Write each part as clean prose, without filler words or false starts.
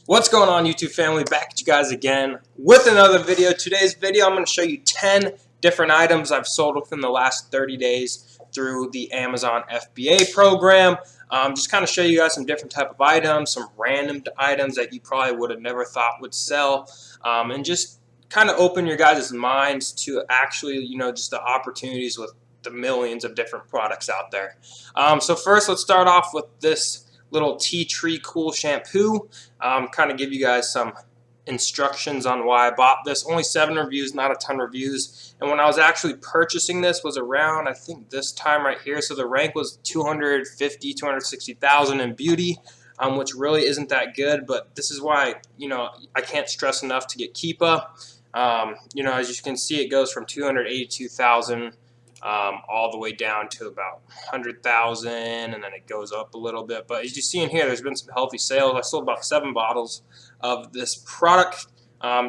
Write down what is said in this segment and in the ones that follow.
What's going on, YouTube family? Back at you guys again with another video. Today's video, I'm going to show you 10 different items I've sold within the last 30 days through the Amazon FBA program. Just kind of show you guys some different type of items, some random items that you probably would have never thought would sell, and just kind of open your guys' minds to actually, just the opportunities with the millions of different products out there. So first, let's start off with this little tea tree cool shampoo. Kind of give you guys some instructions on why I bought this. Only 7 reviews, not a ton of reviews. And when I was actually purchasing this was around, I think this time right here. So the rank was 250, 260,000 in beauty, which really isn't that good. But this is why, I can't stress enough to get Keepa. As you can see, it goes from 282,000 all the way down to about 100,000, and then it goes up a little bit. But as you see in here, there's been some healthy sales. I sold about 7 bottles of this product.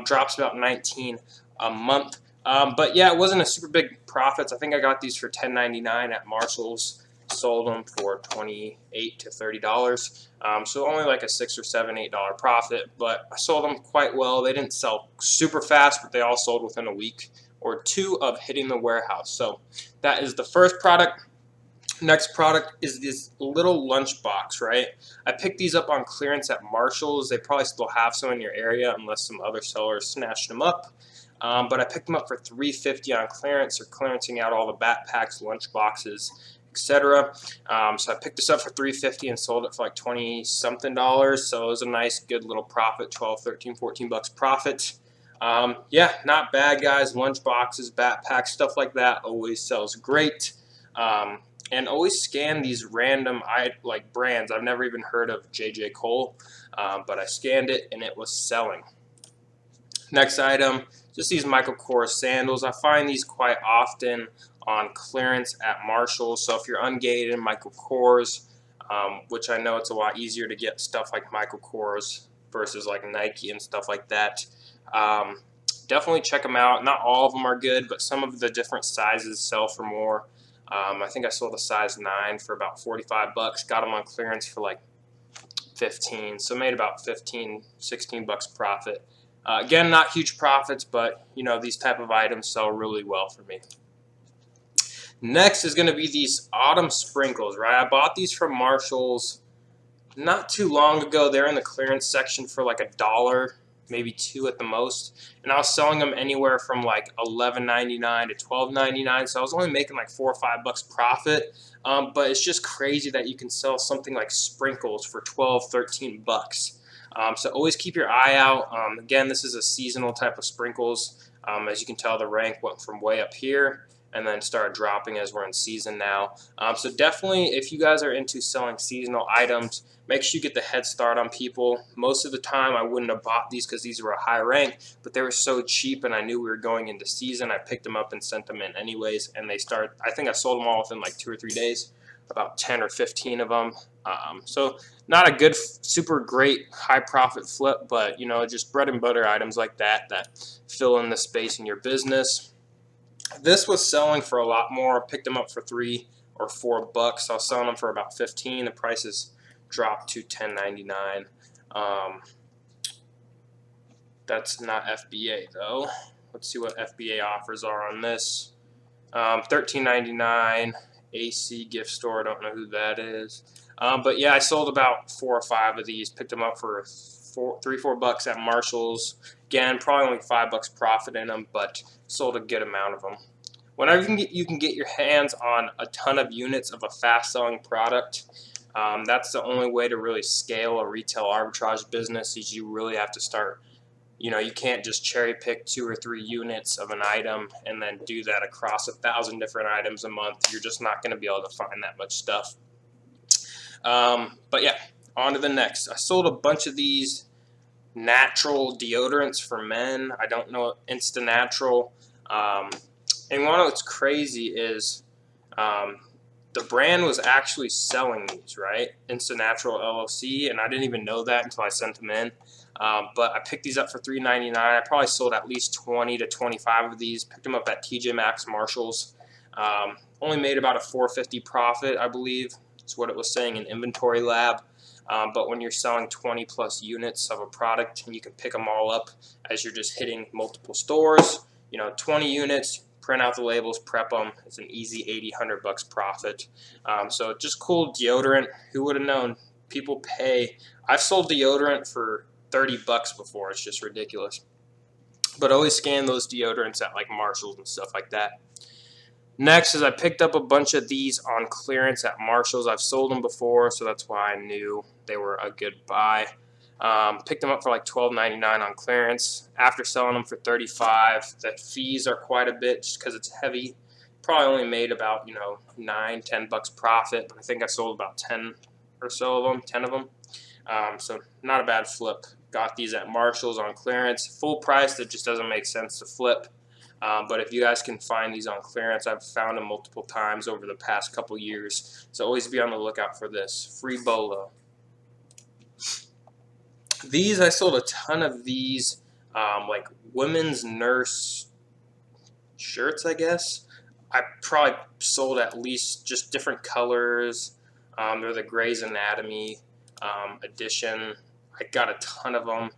Drops about 19 a month. But yeah, it wasn't a super big profits. I think I got these for $10.99 at Marshalls. Sold them for $28 to $30. So only like a $6 or $7, $8 profit. But I sold them quite well. They didn't sell super fast, but they all sold within a week or 2 of hitting the warehouse. So that is the first product. Next product is this little lunch box, right? I picked these up on clearance at Marshalls. They probably still have some in your area unless some other sellers snatched them up. But I picked them up for $3.50 on clearance. They're clearancing out all the backpacks, lunch boxes, etc. So I picked this up for $3.50 and sold it for like 20-something dollars. So it was a nice, good little profit, 12, 13, 14 bucks profit. Yeah, not bad, guys. Lunch boxes, backpacks, stuff like that always sells great. And always scan these random brands. I've never even heard of J.J. Cole, but I scanned it and it was selling. Next item, just these Michael Kors sandals. I find these quite often on clearance at Marshalls. So if you're ungated, Michael Kors, which I know it's a lot easier to get stuff like Michael Kors versus like Nike and stuff like that. Definitely check them out. Not all of them are good, but some of the different sizes sell for more. I think I sold a size 9 for about 45 bucks. Got them on clearance for like 15, so made about 15, 16 bucks profit. Again, not huge profits, but these type of items sell really well for me. Next is going to be these autumn sprinkles, right? I bought these from Marshalls not too long ago. They're in the clearance section for like $1, maybe $2 at the most, and I was selling them anywhere from like $11.99 to $12.99. So I was only making like 4 or 5 bucks profit. But it's just crazy that you can sell something like sprinkles for 12, 13 bucks. So always keep your eye out. Again, this is a seasonal type of sprinkles. As you can tell, the rank went from way up here and then started dropping as we're in season now. So definitely, if you guys are into selling seasonal items, make sure you get the head start on people. Most of the time, I wouldn't have bought these because these were a high rank, but they were so cheap and I knew we were going into season. I picked them up and sent them in anyways, and I think I sold them all within like 2 or 3 days, about 10 or 15 of them. So not a good, super great high profit flip, but just bread and butter items like that fill in the space in your business. This was selling for a lot more. Picked them up for 3 or 4 bucks. I was selling them for about 15. The prices dropped to $10.99. That's not FBA though. Let's see what FBA offers are on this. $13.99. AC gift store. I don't know who that is. But yeah, I sold about 4 or 5 of these. Picked them up for 3 or 4 bucks at Marshalls. Again, probably only 5 bucks profit in them, but sold a good amount of them. Whenever you can get your hands on a ton of units of a fast-selling product, that's the only way to really scale a retail arbitrage business. Is you really have to start. You can't just cherry pick 2 or 3 units of an item and then do that across 1,000 different items a month. You're just not going to be able to find that much stuff. But yeah, on to the next. I sold a bunch of these natural deodorants for men. I don't know, Insta Natural. And one of what's crazy is the brand was actually selling these, right? Insta Natural LLC, and I didn't even know that until I sent them in. But I picked these up for $3.99. I probably sold at least 20 to 25 of these. Picked them up at TJ Maxx, Marshalls. Only made about a $4.50 profit, I believe. That's what it was saying in Inventory Lab. But when you're selling 20 plus units of a product, and you can pick them all up as you're just hitting multiple stores, 20 units, print out the labels, prep them. It's an easy 80, $100 profit. So just cool deodorant. Who would have known? People pay. I've sold deodorant for $30 before. It's just ridiculous. But always scan those deodorants at like Marshalls and stuff like that. Next is I picked up a bunch of these on clearance at Marshalls. I've sold them before, so that's why I knew they were a good buy. Picked them up for like $12.99 on clearance. After selling them for $35, the fees are quite a bit just because it's heavy. Probably only made about $9-10 profit, but I think I sold about 10 or so of them, 10 of them. So not a bad flip. Got these at Marshalls on clearance, full price. That just doesn't make sense to flip. But if you guys can find these on clearance, I've found them multiple times over the past couple years. So always be on the lookout for this. Free Bolo. These, I sold a ton of these, like women's nurse shirts, I guess. I probably sold at least just different colors. They're the Grey's Anatomy edition. I got a ton of them.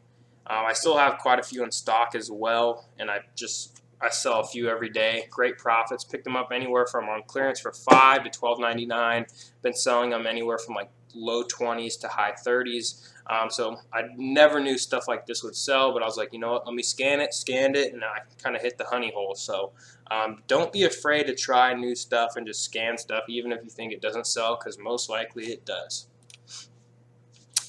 I still have quite a few in stock as well, and I sell a few every day. Great profits. Picked them up anywhere from on clearance for $5 to $12.99. Been selling them anywhere from like low 20s to high 30s. So I never knew stuff like this would sell, but I was like, you know what, let me scan it, scanned it, and I kind of hit the honey hole. So don't be afraid to try new stuff and just scan stuff, even if you think it doesn't sell, because most likely it does.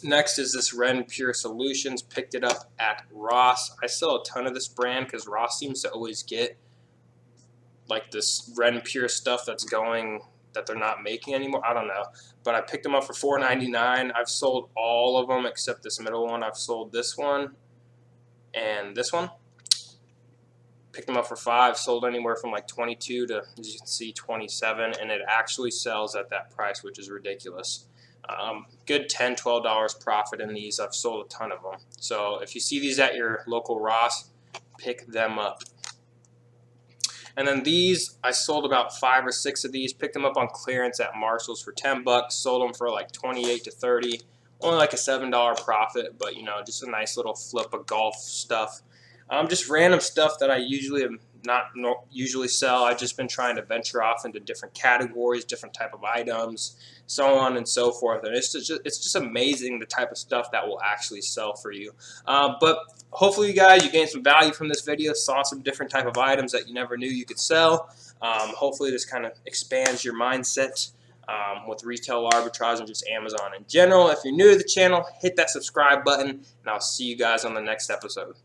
Next is this Ren Pure Solutions. Picked it up at Ross. I sell a ton of this brand because Ross seems to always get like this Ren Pure stuff that they're not making anymore. I don't know. But I picked them up for $4.99. I've sold all of them except this middle one. I've sold this one and this one. Picked them up for $5. Sold anywhere from like 22 to, as you can see, 27. And it actually sells at that price, which is ridiculous. Good $10, $12 profit in these. I've sold a ton of them. So if you see these at your local Ross, pick them up. And then these, I sold about 5 or 6 of these. Picked them up on clearance at Marshalls for $10. Sold them for like 28 to 30. Only like a $7 profit, but just a nice little flip of golf stuff. Just random stuff that I usually sell. I've just been trying to venture off into different categories, different type of items, so on and so forth. And it's just amazing the type of stuff that will actually sell for you. But hopefully you guys, you gained some value from this video, saw some different type of items that you never knew you could sell. Hopefully this kind of expands your mindset with retail arbitrage and just Amazon in general. If you're new to the channel, hit that subscribe button, and I'll see you guys on the next episode.